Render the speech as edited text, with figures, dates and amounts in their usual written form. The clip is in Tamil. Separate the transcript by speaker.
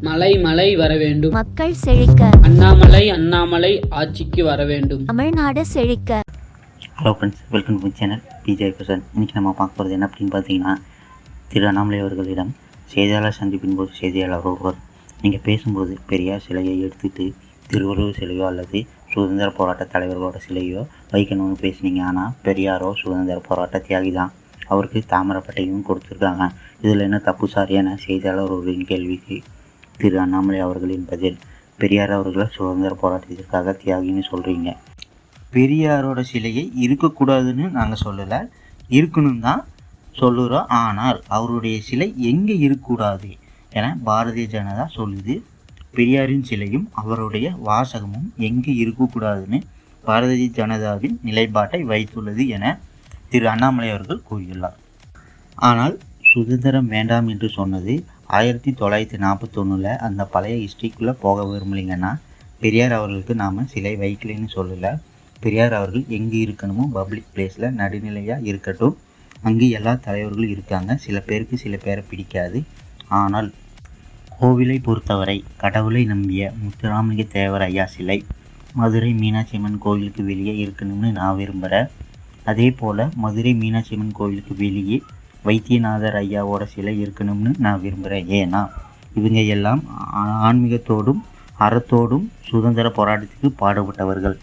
Speaker 1: மலை மலை வர வேண்டும்.
Speaker 2: மக்கள் செழிக்க.
Speaker 1: அண்ணாமலை அண்ணாமலை ஆட்சிக்கு வர வேண்டும்.
Speaker 2: தமிழ்நாடு செழிக்க.
Speaker 3: Hello friends, welcome to channel PJ Krishnan. இன்றைக்கி நம்ம பார்க்க போகிறது என்ன அப்படின்னு பார்த்தீங்கன்னா, திரு அண்ணாமலை அவர்களிடம் செய்தியாளர் சந்திப்பின் போது செய்தியாளர் ஒருவர், நீங்கள் பேசும்போது பெரியார் சிலையை எடுத்துகிட்டு திருவள்ளுவர் சிலையோ அல்லது சுதந்திர போராட்ட தலைவர்களோட சிலையோ வைக்கணும்னு பேசுனீங்க. ஆனால் பெரியாரோ சுதந்திர போராட்ட தியாகி தான், அவருக்கு தாமிரப்பட்டையும் கொடுத்துருக்காங்க. இதில் என்ன தப்பு சார் என செய்தியாளர் ஒருவரின் கேள்விக்கு திரு அண்ணாமலை அவர்களின் பதில், பெரியார் அவர்களை சுதந்திர போராட்டத்திற்காக தியாகின்னு சொல்கிறீங்க. பெரியாரோட சிலையை இருக்கக்கூடாதுன்னு நாங்கள் சொல்லலை, இருக்கணும் தான் சொல்லுறோம். ஆனால் அவருடைய சிலை எங்கே இருக்கக்கூடாது என பாரதிய ஜனதா சொல்லுது. பெரியாரின் சிலையும் அவருடைய வாசகமும் எங்கே இருக்கக்கூடாதுன்னு பாரதிய ஜனதாவின் நிலைப்பாட்டை வைத்துள்ளது என திரு அண்ணாமலை அவர்கள் கூறியுள்ளார். ஆனால் சுதந்திரம் வேண்டாம் என்று சொன்னது 1941 அந்த பழைய ஹிஸ்ட்ரிக்குள்ளே போக விரும்பலைங்கன்னா, பெரியார் அவர்களுக்கு நாம் சிலை வைக்கலைன்னு சொல்லலை. பெரியார் அவர்கள் எங்கே இருக்கணுமோ பப்ளிக் பிளேஸில் நடுநிலையாக இருக்கட்டும். அங்கே எல்லா தலைவர்களும் இருக்காங்க. சில பேருக்கு சில பேரை பிடிக்காது. ஆனால் கோவிலை பொறுத்தவரை கடவுளை நம்பிய முத்துராமலிங்க தேவர் ஐயா சிலை மதுரை மீனாட்சி அம்மன் கோவிலுக்கு வெளியே இருக்கணும்னு நான் விரும்புகிறேன். அதே போல் மதுரை மீனாட்சி அம்மன் கோவிலுக்கு வெளியே வைத்தியநாதர் ஐயாவோட சிலை இருக்கணும்னு நான் விரும்புகிறேன். ஏன்னா இவங்க எல்லாம் ஆன்மீகத்தோடும் அறத்தோடும் சுதந்திர போராட்டத்துக்கு பாடுபட்டவர்கள்.